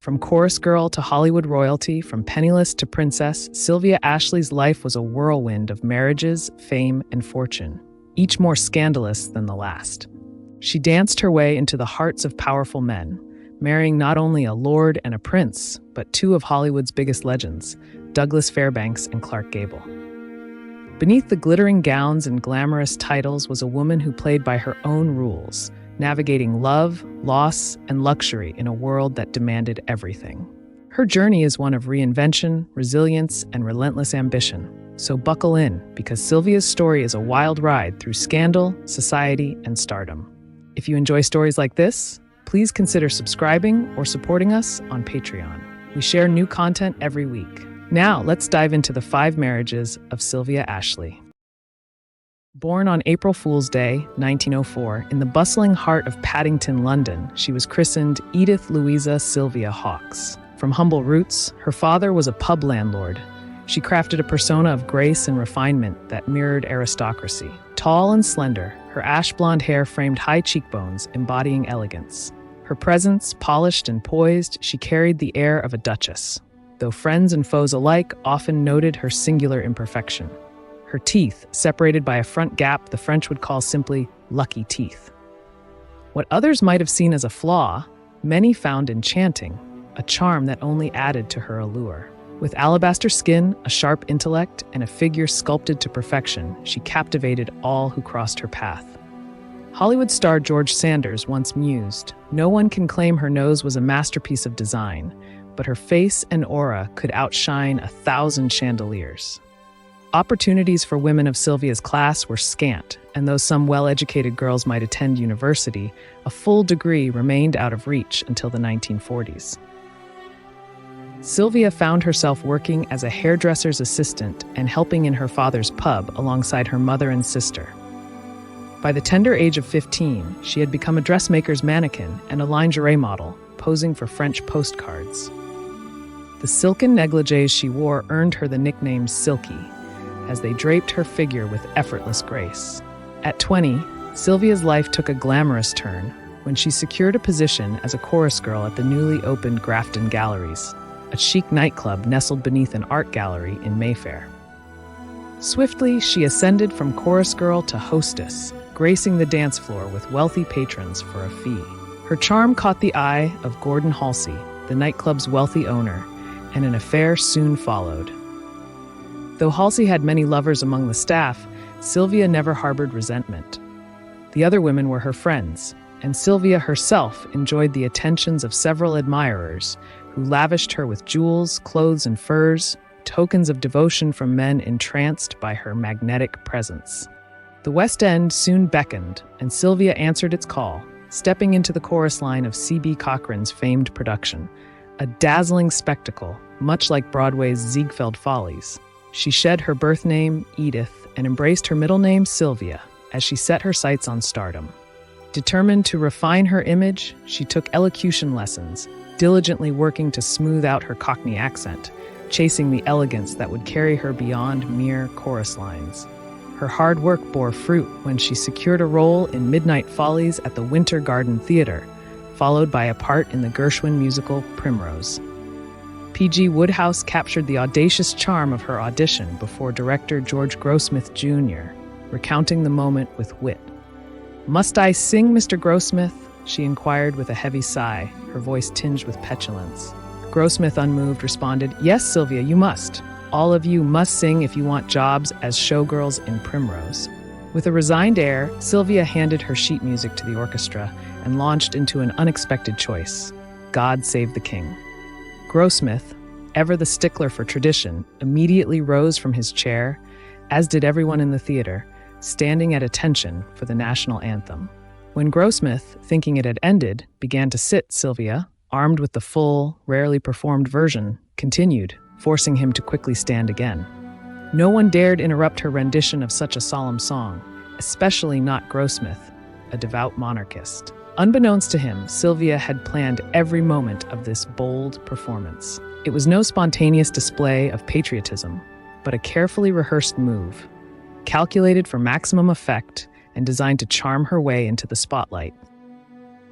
From chorus girl to Hollywood royalty, from penniless to princess, Sylvia Ashley's life was a whirlwind of marriages, fame, and fortune, each more scandalous than the last. She danced her way into the hearts of powerful men, marrying not only a lord and a prince, but two of Hollywood's biggest legends, Douglas Fairbanks and Clark Gable. Beneath the glittering gowns and glamorous titles was a woman who played by her own rules, navigating love, loss, and luxury in a world that demanded everything. Her journey is one of reinvention, resilience, and relentless ambition. So buckle in, because Sylvia's story is a wild ride through scandal, society, and stardom. If you enjoy stories like this, please consider subscribing or supporting us on Patreon. We share new content every week. Now, let's dive into the 5 marriages of Sylvia Ashley. Born on April Fool's Day, 1904, in the bustling heart of Paddington, London, she was christened Edith Louisa Sylvia Hawkes. From humble roots, her father was a pub landlord. She crafted a persona of grace and refinement that mirrored aristocracy. Tall and slender, her ash-blonde hair framed high cheekbones, embodying elegance. Her presence, polished and poised, she carried the air of a duchess, though friends and foes alike often noted her singular imperfection. Her teeth, separated by a front gap the French would call simply lucky teeth. What others might have seen as a flaw, many found enchanting, a charm that only added to her allure. With alabaster skin, a sharp intellect, and a figure sculpted to perfection, she captivated all who crossed her path. Hollywood star George Sanders once mused, "No one can claim her nose was a masterpiece of design, but her face and aura could outshine 1,000 chandeliers." Opportunities for women of Sylvia's class were scant, and though some well-educated girls might attend university, a full degree remained out of reach until the 1940s. Sylvia found herself working as a hairdresser's assistant and helping in her father's pub alongside her mother and sister. By the tender age of 15, she had become a dressmaker's mannequin and a lingerie model, posing for French postcards. The silken negligees she wore earned her the nickname Silky, as they draped her figure with effortless grace. At 20, Sylvia's life took a glamorous turn when she secured a position as a chorus girl at the newly opened Grafton Galleries, a chic nightclub nestled beneath an art gallery in Mayfair. Swiftly, she ascended from chorus girl to hostess, gracing the dance floor with wealthy patrons for a fee. Her charm caught the eye of Gordon Halsey, the nightclub's wealthy owner, and an affair soon followed. Though Halsey had many lovers among the staff, Sylvia never harbored resentment. The other women were her friends, and Sylvia herself enjoyed the attentions of several admirers who lavished her with jewels, clothes, and furs, tokens of devotion from men entranced by her magnetic presence. The West End soon beckoned, and Sylvia answered its call, stepping into the chorus line of C.B. Cochrane's famed production, a dazzling spectacle, much like Broadway's Ziegfeld Follies. She shed her birth name, Edith, and embraced her middle name, Sylvia, as she set her sights on stardom. Determined to refine her image, she took elocution lessons, diligently working to smooth out her Cockney accent, chasing the elegance that would carry her beyond mere chorus lines. Her hard work bore fruit when she secured a role in Midnight Follies at the Winter Garden Theatre, followed by a part in the Gershwin musical Primrose. P.G. Wodehouse captured the audacious charm of her audition before director George Grossmith Jr., recounting the moment with wit. "Must I sing, Mr. Grossmith?" she inquired with a heavy sigh, her voice tinged with petulance. Grossmith, unmoved, responded, "Yes, Sylvia, you must. All of you must sing if you want jobs as showgirls in Primrose." With a resigned air, Sylvia handed her sheet music to the orchestra and launched into an unexpected choice, God Save the King. Grossmith, ever the stickler for tradition, immediately rose from his chair, as did everyone in the theater, standing at attention for the national anthem. When Grossmith, thinking it had ended, began to sit, Sylvia, armed with the full, rarely performed version, continued, forcing him to quickly stand again. No one dared interrupt her rendition of such a solemn song, especially not Grossmith, a devout monarchist. Unbeknownst to him, Sylvia had planned every moment of this bold performance. It was no spontaneous display of patriotism, but a carefully rehearsed move, calculated for maximum effect and designed to charm her way into the spotlight.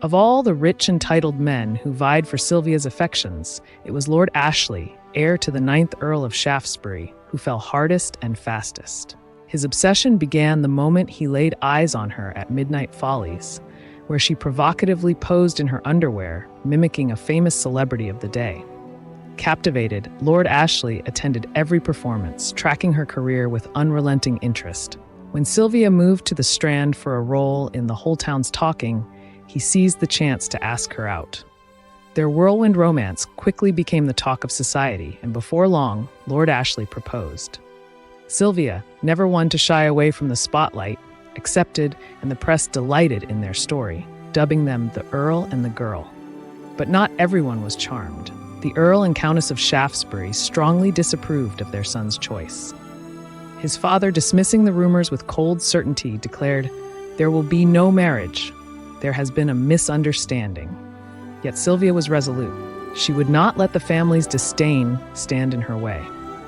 Of all the rich and titled men who vied for Sylvia's affections, it was Lord Ashley, heir to the 9th Earl of Shaftesbury, who fell hardest and fastest. His obsession began the moment he laid eyes on her at Midnight Follies, where she provocatively posed in her underwear, mimicking a famous celebrity of the day. Captivated, Lord Ashley attended every performance, tracking her career with unrelenting interest. When Sylvia moved to the Strand for a role in The Whole Town's Talking, he seized the chance to ask her out. Their whirlwind romance quickly became the talk of society, and before long, Lord Ashley proposed. Sylvia, never one to shy away from the spotlight, accepted, and the press delighted in their story, dubbing them the Earl and the Girl. But not everyone was charmed. The Earl and Countess of Shaftesbury strongly disapproved of their son's choice. His father, dismissing the rumors with cold certainty, declared, "There will be no marriage. There has been a misunderstanding." Yet Sylvia was resolute. She would not let the family's disdain stand in her way.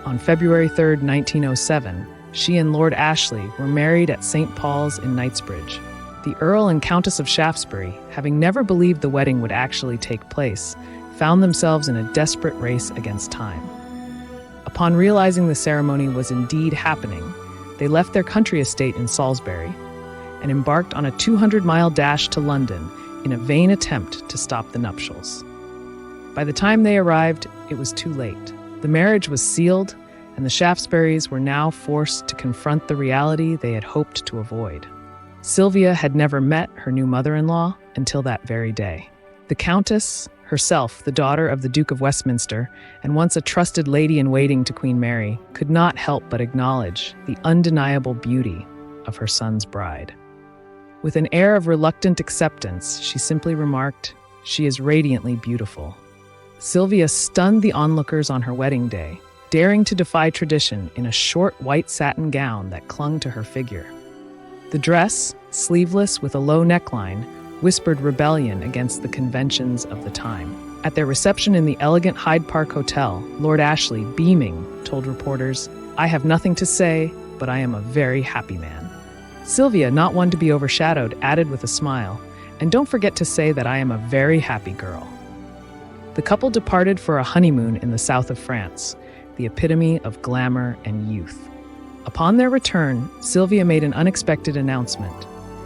On February 3, 1907, she and Lord Ashley were married at St. Paul's in Knightsbridge. The Earl and Countess of Shaftesbury, having never believed the wedding would actually take place, found themselves in a desperate race against time. Upon realizing the ceremony was indeed happening, they left their country estate in Salisbury and embarked on a 200-mile dash to London in a vain attempt to stop the nuptials. By the time they arrived, it was too late. The marriage was sealed, and the Shaftesburys were now forced to confront the reality they had hoped to avoid. Sylvia had never met her new mother-in-law until that very day. The Countess, herself the daughter of the Duke of Westminster and once a trusted lady-in-waiting to Queen Mary, could not help but acknowledge the undeniable beauty of her son's bride. With an air of reluctant acceptance, she simply remarked, "She is radiantly beautiful." Sylvia stunned the onlookers on her wedding day, daring to defy tradition in a short white satin gown that clung to her figure. The dress, sleeveless with a low neckline, whispered rebellion against the conventions of the time. At their reception in the elegant Hyde Park Hotel, Lord Ashley, beaming, told reporters, "I have nothing to say, but I am a very happy man." Sylvia, not one to be overshadowed, added with a smile, "And don't forget to say that I am a very happy girl." The couple departed for a honeymoon in the south of France, the epitome of glamour and youth. Upon their return, Sylvia made an unexpected announcement.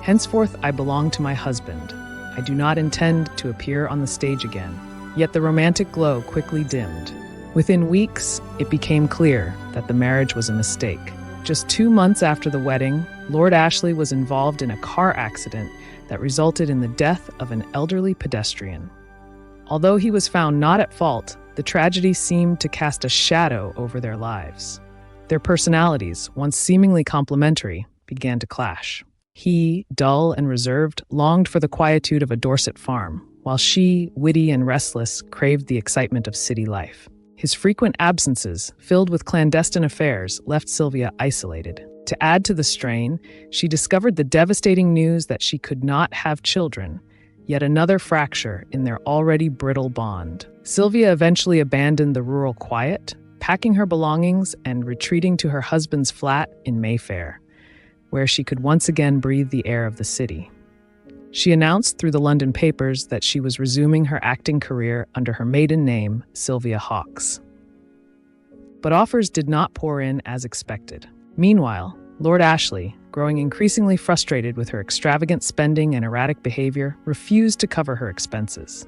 "Henceforth, I belong to my husband. I do not intend to appear on the stage again." Yet the romantic glow quickly dimmed. Within weeks, it became clear that the marriage was a mistake. Just 2 months after the wedding, Lord Ashley was involved in a car accident that resulted in the death of an elderly pedestrian. Although he was found not at fault, the tragedy seemed to cast a shadow over their lives. Their personalities, once seemingly complementary, began to clash. He, dull and reserved, longed for the quietude of a Dorset farm, while she, witty and restless, craved the excitement of city life. His frequent absences, filled with clandestine affairs, left Sylvia isolated. To add to the strain, she discovered the devastating news that she could not have children, yet another fracture in their already brittle bond. Sylvia eventually abandoned the rural quiet, packing her belongings and retreating to her husband's flat in Mayfair, where she could once again breathe the air of the city. She announced through the London papers that she was resuming her acting career under her maiden name, Sylvia Hawkes. But offers did not pour in as expected. Meanwhile, Lord Ashley, growing increasingly frustrated with her extravagant spending and erratic behavior, refused to cover her expenses.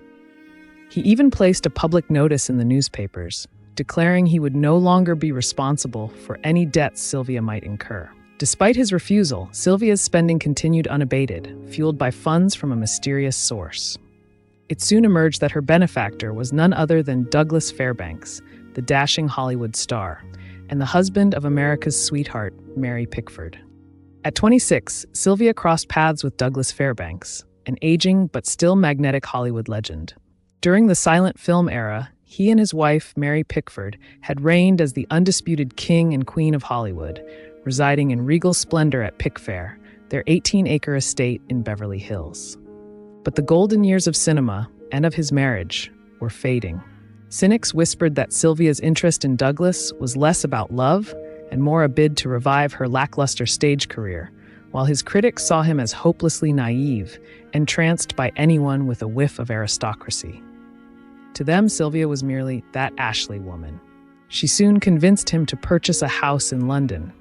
He even placed a public notice in the newspapers, declaring he would no longer be responsible for any debts Sylvia might incur. Despite his refusal, Sylvia's spending continued unabated, fueled by funds from a mysterious source. It soon emerged that her benefactor was none other than Douglas Fairbanks, the dashing Hollywood star, and the husband of America's sweetheart, Mary Pickford. At 26, Sylvia crossed paths with Douglas Fairbanks, an aging but still magnetic Hollywood legend. During the silent film era, he and his wife, Mary Pickford, had reigned as the undisputed king and queen of Hollywood, residing in regal splendor at Pickfair, their 18-acre estate in Beverly Hills. But the golden years of cinema, and of his marriage, were fading. Cynics whispered that Sylvia's interest in Douglas was less about love and more a bid to revive her lackluster stage career, while his critics saw him as hopelessly naive, entranced by anyone with a whiff of aristocracy. To them, Sylvia was merely that Ashley woman. She soon convinced him to purchase a house in London,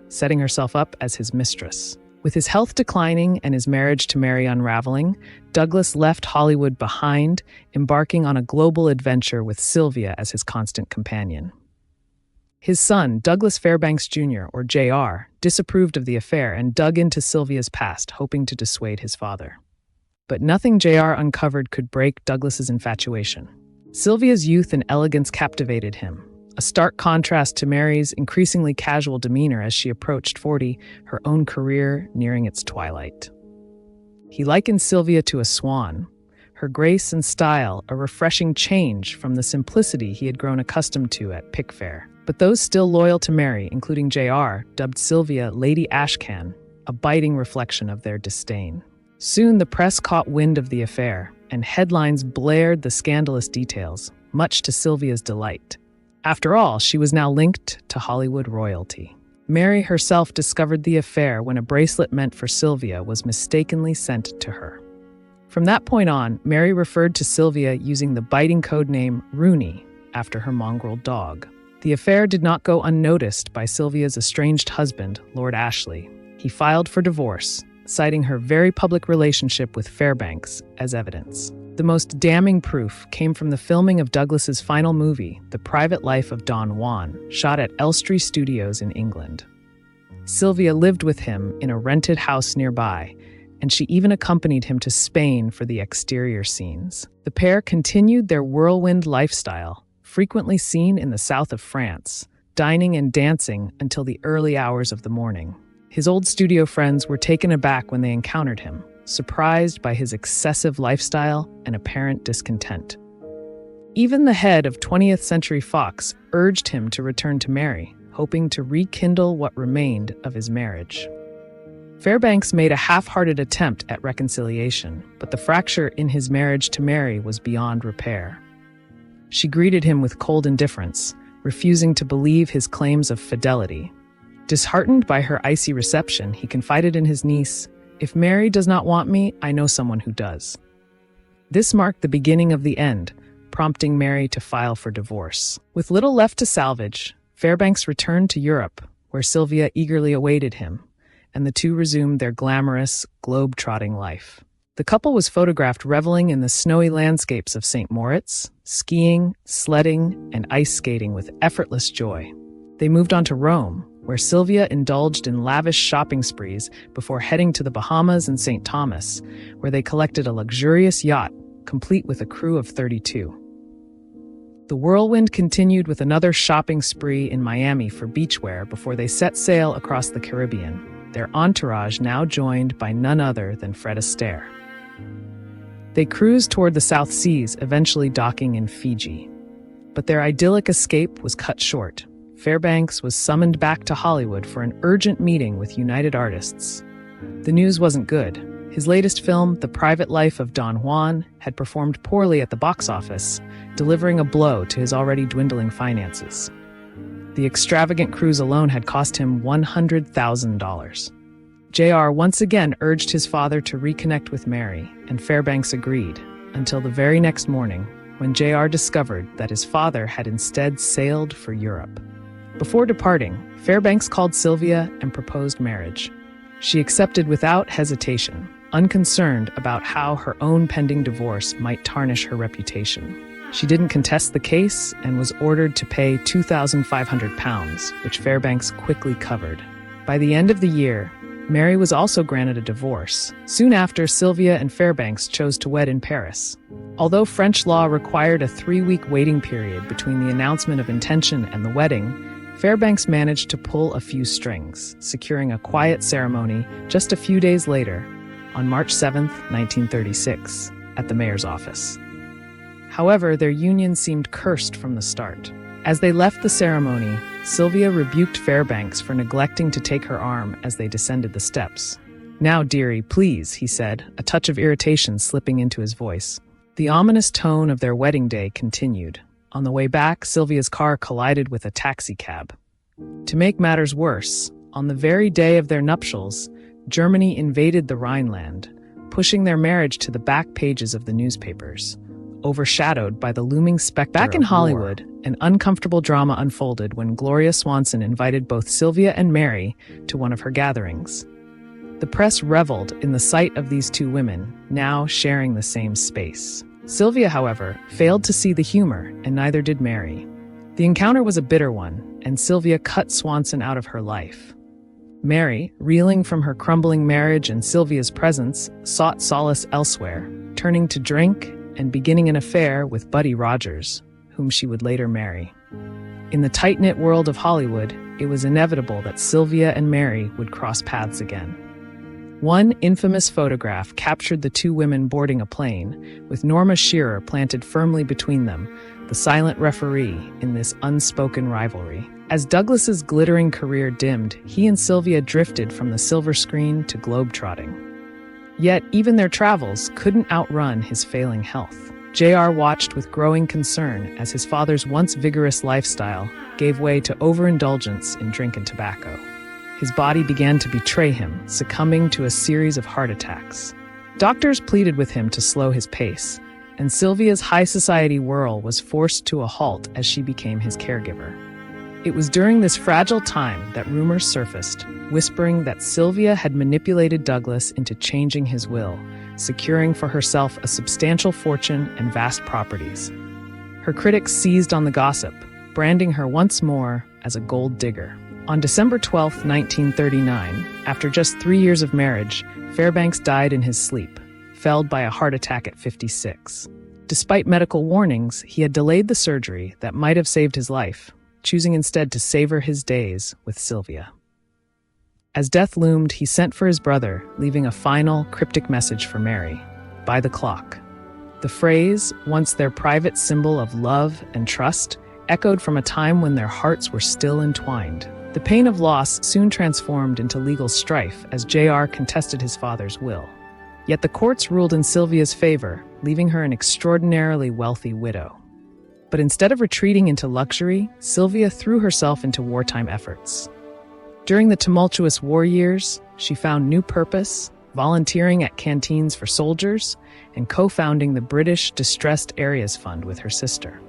setting herself up as his mistress. With his health declining and his marriage to Mary unraveling, Douglas left Hollywood behind, embarking on a global adventure with Sylvia as his constant companion. His son, Douglas Fairbanks Jr., or Jr., disapproved of the affair and dug into Sylvia's past, hoping to dissuade his father. But nothing Jr. uncovered could break Douglas's infatuation. Sylvia's youth and elegance captivated him, a stark contrast to Mary's increasingly casual demeanor as she approached 40, her own career nearing its twilight. He likened Sylvia to a swan, her grace and style a refreshing change from the simplicity he had grown accustomed to at Pickfair. But those still loyal to Mary, including Jr., dubbed Sylvia Lady Ashcan, a biting reflection of their disdain. Soon the press caught wind of the affair, and headlines blared the scandalous details, much to Sylvia's delight. After all, she was now linked to Hollywood royalty. Mary herself discovered the affair when a bracelet meant for Sylvia was mistakenly sent to her. From that point on, Mary referred to Sylvia using the biting codename Rooney after her mongrel dog. The affair did not go unnoticed by Sylvia's estranged husband, Lord Ashley. He filed for divorce, citing her very public relationship with Fairbanks as evidence. The most damning proof came from the filming of Douglas's final movie, The Private Life of Don Juan, shot at Elstree Studios in England. Sylvia lived with him in a rented house nearby, and she even accompanied him to Spain for the exterior scenes. The pair continued their whirlwind lifestyle, frequently seen in the south of France, dining and dancing until the early hours of the morning. His old studio friends were taken aback when they encountered him, surprised by his excessive lifestyle and apparent discontent. Even the head of 20th Century Fox urged him to return to Mary, hoping to rekindle what remained of his marriage. Fairbanks made a half-hearted attempt at reconciliation, but the fracture in his marriage to Mary was beyond repair. She greeted him with cold indifference, refusing to believe his claims of fidelity. Disheartened by her icy reception, he confided in his niece, "If Mary does not want me, I know someone who does." This marked the beginning of the end, prompting Mary to file for divorce. With little left to salvage, Fairbanks returned to Europe, where Sylvia eagerly awaited him, and the two resumed their glamorous, globe-trotting life. The couple was photographed reveling in the snowy landscapes of St. Moritz, skiing, sledding, and ice skating with effortless joy. They moved on to Rome, where Sylvia indulged in lavish shopping sprees before heading to the Bahamas and St. Thomas, where they collected a luxurious yacht, complete with a crew of 32. The whirlwind continued with another shopping spree in Miami for beachwear before they set sail across the Caribbean, their entourage now joined by none other than Fred Astaire. They cruised toward the South Seas, eventually docking in Fiji. But their idyllic escape was cut short. Fairbanks was summoned back to Hollywood for an urgent meeting with United Artists. The news wasn't good. His latest film, The Private Life of Don Juan, had performed poorly at the box office, delivering a blow to his already dwindling finances. The extravagant cruise alone had cost him $100,000. Jr. once again urged his father to reconnect with Mary, and Fairbanks agreed, until the very next morning, when Jr. discovered that his father had instead sailed for Europe. Before departing, Fairbanks called Sylvia and proposed marriage. She accepted without hesitation, unconcerned about how her own pending divorce might tarnish her reputation. She didn't contest the case and was ordered to pay £2,500, which Fairbanks quickly covered. By the end of the year, Mary was also granted a divorce. Soon after, Sylvia and Fairbanks chose to wed in Paris. Although French law required a 3-week waiting period between the announcement of intention and the wedding, Fairbanks managed to pull a few strings, securing a quiet ceremony just a few days later, on March 7, 1936, at the mayor's office. However, their union seemed cursed from the start. As they left the ceremony, Sylvia rebuked Fairbanks for neglecting to take her arm as they descended the steps. "Now, dearie, please," he said, a touch of irritation slipping into his voice. The ominous tone of their wedding day continued. On the way back, Sylvia's car collided with a taxicab. To make matters worse, on the very day of their nuptials, Germany invaded the Rhineland, pushing their marriage to the back pages of the newspapers, overshadowed by the looming specter Back in of war. Hollywood, An uncomfortable drama unfolded when Gloria Swanson invited both Sylvia and Mary to one of her gatherings. The press reveled in the sight of these two women, now sharing the same space. Sylvia, however, failed to see the humor, and neither did Mary. The encounter was a bitter one, and Sylvia cut Swanson out of her life. Mary, reeling from her crumbling marriage and Sylvia's presence, sought solace elsewhere, turning to drink and beginning an affair with Buddy Rogers, whom she would later marry. In the tight-knit world of Hollywood, it was inevitable that Sylvia and Mary would cross paths again. One infamous photograph captured the two women boarding a plane, with Norma Shearer planted firmly between them, the silent referee in this unspoken rivalry. As Douglas's glittering career dimmed, he and Sylvia drifted from the silver screen to globetrotting. Yet, even their travels couldn't outrun his failing health. JR watched with growing concern as his father's once vigorous lifestyle gave way to overindulgence in drink and tobacco. His body began to betray him, succumbing to a series of heart attacks. Doctors pleaded with him to slow his pace, and Sylvia's high society whirl was forced to a halt as she became his caregiver. It was during this fragile time that rumors surfaced, whispering that Sylvia had manipulated Douglas into changing his will, securing for herself a substantial fortune and vast properties. Her critics seized on the gossip, branding her once more as a gold digger. On December 12, 1939, after just 3 years of marriage, Fairbanks died in his sleep, felled by a heart attack at 56. Despite medical warnings, he had delayed the surgery that might have saved his life, choosing instead to savor his days with Sylvia. As death loomed, he sent for his brother, leaving a final, cryptic message for Mary: "By the clock." The phrase, once their private symbol of love and trust, echoed from a time when their hearts were still entwined. The pain of loss soon transformed into legal strife as JR contested his father's will. Yet the courts ruled in Sylvia's favor, leaving her an extraordinarily wealthy widow. But instead of retreating into luxury, Sylvia threw herself into wartime efforts. During the tumultuous war years, she found new purpose, volunteering at canteens for soldiers and co-founding the British Distressed Areas Fund with her sister.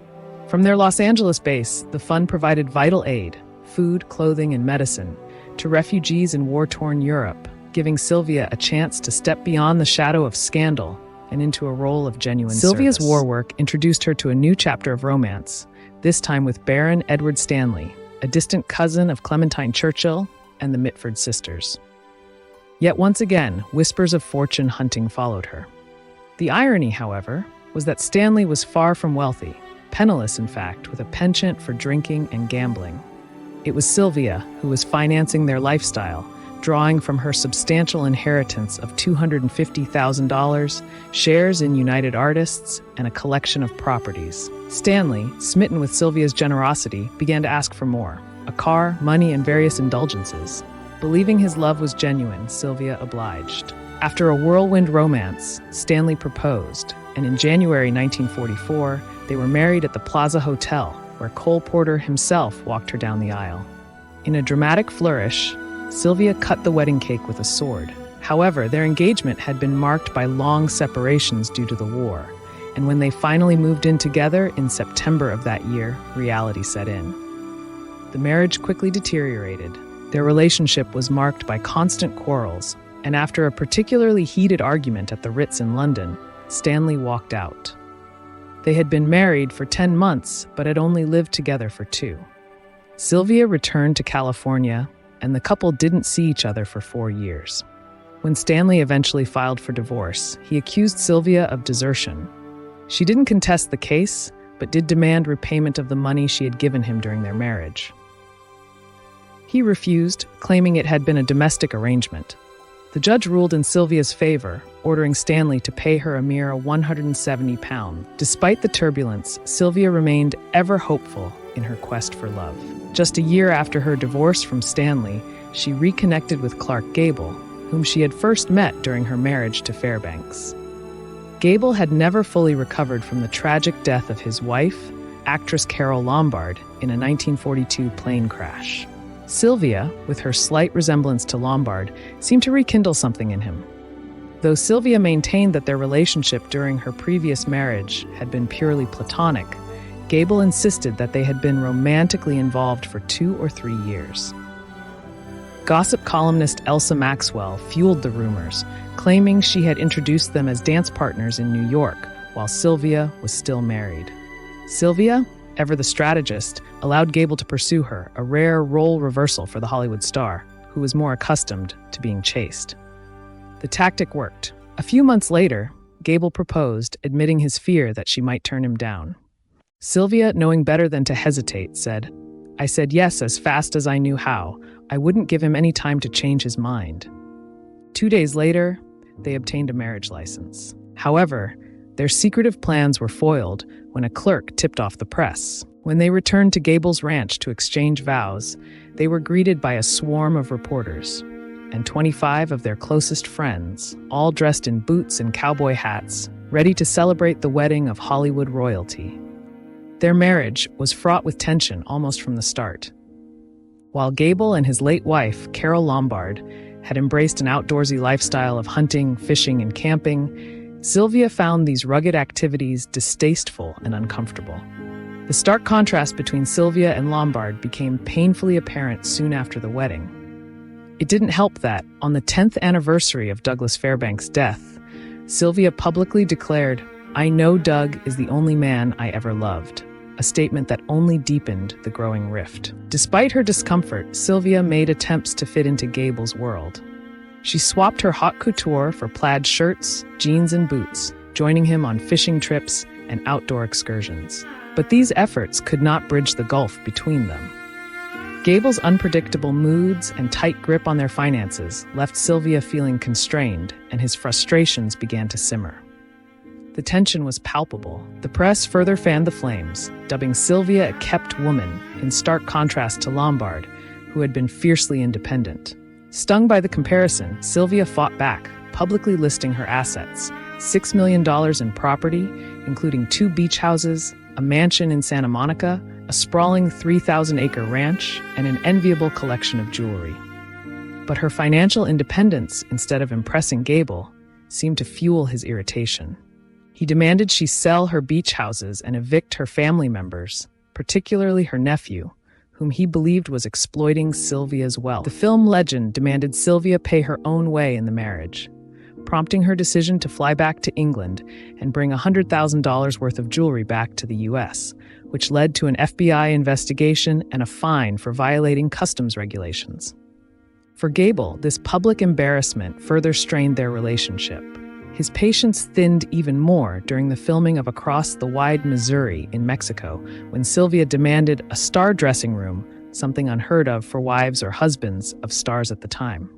From their Los Angeles base, the fund provided vital aid, food, clothing, and medicine, to refugees in war-torn Europe, giving Sylvia a chance to step beyond the shadow of scandal and into a role of genuine Sylvia's service. War work introduced her to a new chapter of romance, this time with Baron Edward Stanley, a distant cousin of Clementine Churchill and the Mitford sisters. Yet once again, whispers of fortune hunting followed her. The irony, however, was that Stanley was far from wealthy, penniless in fact, with a penchant for drinking and gambling. It was Sylvia who was financing their lifestyle, drawing from her substantial inheritance of $250,000, shares in United Artists, and a collection of properties. Stanley, smitten with Sylvia's generosity, began to ask for more: a car, money, and various indulgences. Believing his love was genuine, Sylvia obliged. After a whirlwind romance, Stanley proposed, and in January 1944, they were married at the Plaza Hotel, where Cole Porter himself walked her down the aisle. In a dramatic flourish, Sylvia cut the wedding cake with a sword. However, their engagement had been marked by long separations due to the war, and when they finally moved in together in September of that year, reality set in. The marriage quickly deteriorated. Their relationship was marked by constant quarrels, and after a particularly heated argument at the Ritz in London, Stanley walked out. They had been married for 10 months, but had only lived together for 2. Sylvia returned to California, and the couple didn't see each other for 4 years. When Stanley eventually filed for divorce, he accused Sylvia of desertion. She didn't contest the case, but did demand repayment of the money she had given him during their marriage. He refused, claiming it had been a domestic arrangement. The judge ruled in Sylvia's favor, ordering Stanley to pay her a mere £170. Despite the turbulence, Sylvia remained ever hopeful in her quest for love. Just a year after her divorce from Stanley, she reconnected with Clark Gable, whom she had first met during her marriage to Fairbanks. Gable had never fully recovered from the tragic death of his wife, actress Carole Lombard, in a 1942 plane crash. Sylvia, with her slight resemblance to Lombard, seemed to rekindle something in him. Though Sylvia maintained that their relationship during her previous marriage had been purely platonic, Gable insisted that they had been romantically involved for 2 or 3 years. Gossip columnist Elsa Maxwell fueled the rumors, claiming she had introduced them as dance partners in New York while Sylvia was still married. Sylvia, ever the strategist, allowed Gable to pursue her, a rare role reversal for the Hollywood star, who was more accustomed to being chased. The tactic worked. A few months later, Gable proposed, admitting his fear that she might turn him down. Sylvia, knowing better than to hesitate, said, "I said yes as fast as I knew how. I wouldn't give him any time to change his mind." 2 days later, they obtained a marriage license. However, their secretive plans were foiled when a clerk tipped off the press. When they returned to Gable's ranch to exchange vows, they were greeted by a swarm of reporters and 25 of their closest friends, all dressed in boots and cowboy hats, ready to celebrate the wedding of Hollywood royalty. Their marriage was fraught with tension almost from the start. While Gable and his late wife, Carol Lombard, had embraced an outdoorsy lifestyle of hunting, fishing, and camping, Sylvia found these rugged activities distasteful and uncomfortable. The stark contrast between Sylvia and Lombard became painfully apparent soon after the wedding. It didn't help that, on the 10th anniversary of Douglas Fairbanks' death, Sylvia publicly declared, "I know Doug is the only man I ever loved," a statement that only deepened the growing rift. Despite her discomfort, Sylvia made attempts to fit into Gable's world. She swapped her haute couture for plaid shirts, jeans, and boots, joining him on fishing trips and outdoor excursions. But these efforts could not bridge the gulf between them. Gable's unpredictable moods and tight grip on their finances left Sylvia feeling constrained, and his frustrations began to simmer. The tension was palpable. The press further fanned the flames, dubbing Sylvia a kept woman, in stark contrast to Lombard, who had been fiercely independent. Stung by the comparison, Sylvia fought back, publicly listing her assets: $6 million in property, including 2 beach houses, a mansion in Santa Monica, a sprawling 3,000-acre ranch, and an enviable collection of jewelry. But her financial independence, instead of impressing Gable, seemed to fuel his irritation. He demanded she sell her beach houses and evict her family members, particularly her nephew, whom he believed was exploiting Sylvia's wealth. The film legend demanded Sylvia pay her own way in the marriage, prompting her decision to fly back to England and bring $100,000 worth of jewelry back to the U.S., which led to an FBI investigation and a fine for violating customs regulations. For Gable, this public embarrassment further strained their relationship. His patience thinned even more during the filming of Across the Wide Missouri in Mexico, when Sylvia demanded a star dressing room, something unheard of for wives or husbands of stars at the time.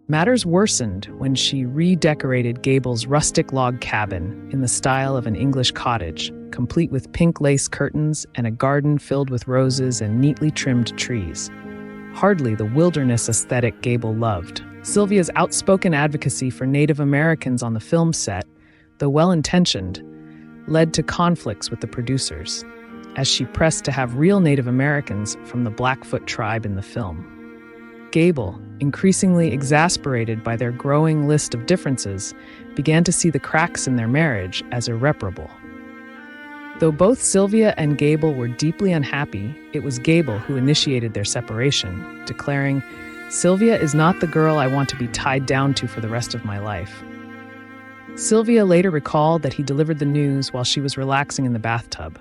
Matters worsened when she redecorated Gable's rustic log cabin in the style of an English cottage, complete with pink lace curtains and a garden filled with roses and neatly trimmed trees. Hardly the wilderness aesthetic Gable loved. Sylvia's outspoken advocacy for Native Americans on the film set, though well-intentioned, led to conflicts with the producers, as she pressed to have real Native Americans from the Blackfoot tribe in the film. Gable, increasingly exasperated by their growing list of differences, began to see the cracks in their marriage as irreparable. Though both Sylvia and Gable were deeply unhappy, it was Gable who initiated their separation, declaring, "Sylvia is not the girl I want to be tied down to for the rest of my life." Sylvia later recalled that he delivered the news while she was relaxing in the bathtub.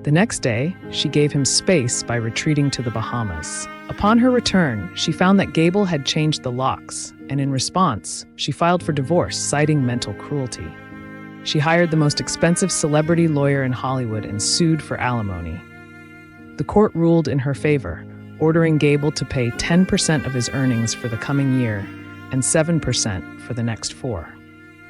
The next day, she gave him space by retreating to the Bahamas. Upon her return, she found that Gable had changed the locks, and in response, she filed for divorce, citing mental cruelty. She hired the most expensive celebrity lawyer in Hollywood and sued for alimony. The court ruled in her favor, ordering Gable to pay 10% of his earnings for the coming year and 7% for the next 4,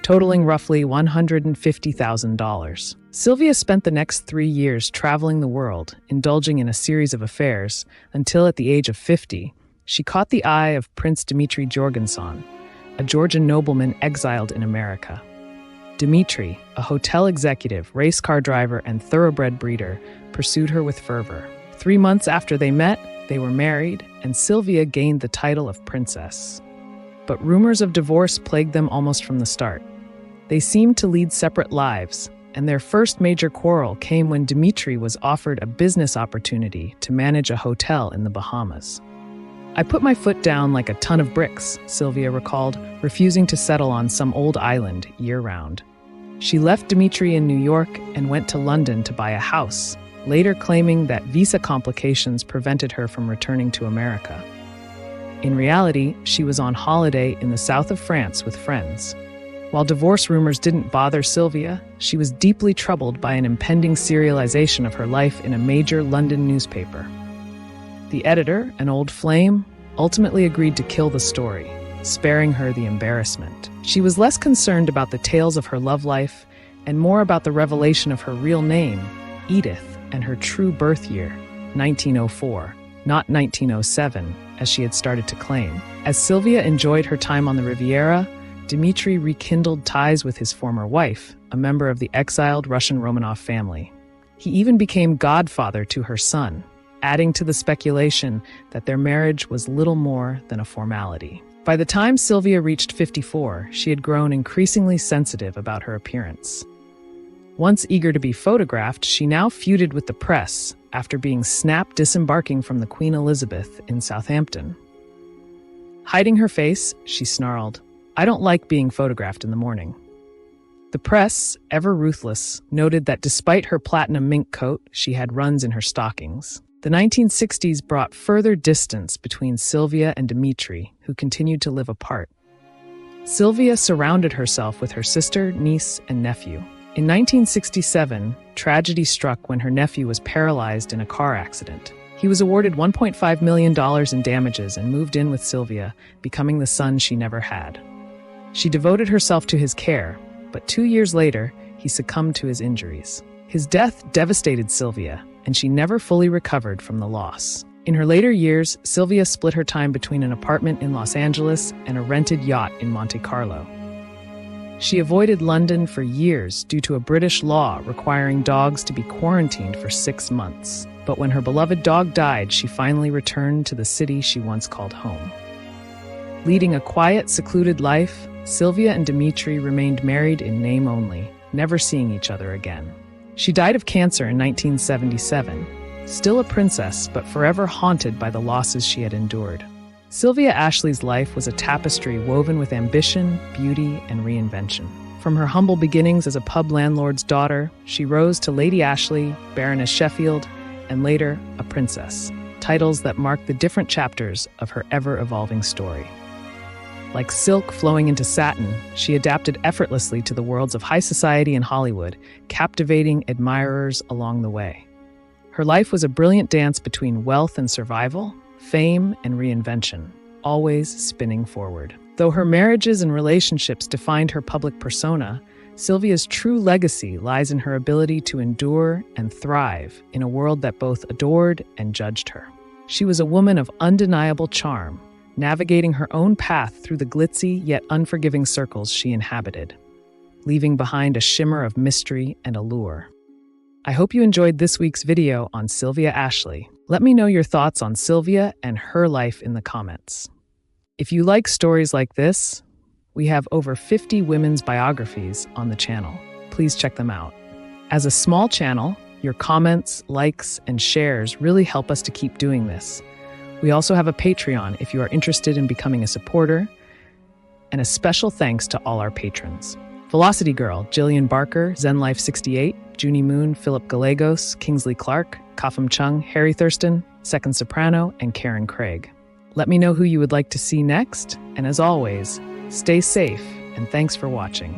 totaling roughly $150,000. Sylvia spent the next 3 years traveling the world, indulging in a series of affairs, until at the age of 50, she caught the eye of Prince Dmitri Jorgensen, a Georgian nobleman exiled in America. Dmitri, a hotel executive, race car driver, and thoroughbred breeder, pursued her with fervor. 3 months after they met, They were married, and Sylvia gained the title of princess. But rumors of divorce plagued them almost from the start. They seemed to lead separate lives, and their first major quarrel came when Dimitri was offered a business opportunity to manage a hotel in the Bahamas. "I put my foot down like a ton of bricks," Sylvia recalled, refusing to settle on some old island year-round. She left Dimitri in New York and went to London to buy a house, later claiming that visa complications prevented her from returning to America. In reality, she was on holiday in the south of France with friends. While divorce rumors didn't bother Sylvia, she was deeply troubled by an impending serialization of her life in a major London newspaper. The editor, an old flame, ultimately agreed to kill the story, sparing her the embarrassment. She was less concerned about the tales of her love life and more about the revelation of her real name, Edith, and her true birth year, 1904, not 1907, as she had started to claim. As Sylvia enjoyed her time on the Riviera, Dimitri rekindled ties with his former wife, a member of the exiled Russian Romanov family. He even became godfather to her son, adding to the speculation that their marriage was little more than a formality. By the time Sylvia reached 54, she had grown increasingly sensitive about her appearance. Once eager to be photographed, she now feuded with the press after being snapped disembarking from the Queen Elizabeth in Southampton. Hiding her face, she snarled, "I don't like being photographed in the morning." The press, ever ruthless, noted that despite her platinum mink coat, she had runs in her stockings. The 1960s brought further distance between Sylvia and Dimitri, who continued to live apart. Sylvia surrounded herself with her sister, niece, and nephew. In 1967, tragedy struck when her nephew was paralyzed in a car accident. He was awarded $1.5 million in damages and moved in with Sylvia, becoming the son she never had. She devoted herself to his care, but 2 years later, he succumbed to his injuries. His death devastated Sylvia, and she never fully recovered from the loss. In her later years, Sylvia split her time between an apartment in Los Angeles and a rented yacht in Monte Carlo. She avoided London for years due to a British law requiring dogs to be quarantined for 6 months. But when her beloved dog died, she finally returned to the city she once called home. Leading a quiet, secluded life, Sylvia and Dimitri remained married in name only, never seeing each other again. She died of cancer in 1977, still a princess but forever haunted by the losses she had endured. Sylvia Ashley's life was a tapestry woven with ambition, beauty, and reinvention. From her humble beginnings as a pub landlord's daughter, she rose to Lady Ashley, Baroness Sheffield, and later, a princess, titles that mark the different chapters of her ever-evolving story. Like silk flowing into satin, she adapted effortlessly to the worlds of high society and Hollywood, captivating admirers along the way. Her life was a brilliant dance between wealth and survival, fame and reinvention, always spinning forward. Though her marriages and relationships defined her public persona, Sylvia's true legacy lies in her ability to endure and thrive in a world that both adored and judged her. She was a woman of undeniable charm, navigating her own path through the glitzy yet unforgiving circles she inhabited, leaving behind a shimmer of mystery and allure. I hope you enjoyed this week's video on Sylvia Ashley. Let me know your thoughts on Sylvia and her life in the comments. If you like stories like this, we have over 50 women's biographies on the channel. Please check them out. As a small channel, your comments, likes, and shares really help us to keep doing this. We also have a Patreon if you are interested in becoming a supporter, and a special thanks to all our patrons. Velocity Girl, Jillian Barker, ZenLife68, Junie Moon, Philip Gallegos, Kingsley Clark, Kafam Chung, Harry Thurston, Second Soprano, and Karen Craig. Let me know who you would like to see next, and as always, stay safe, and thanks for watching.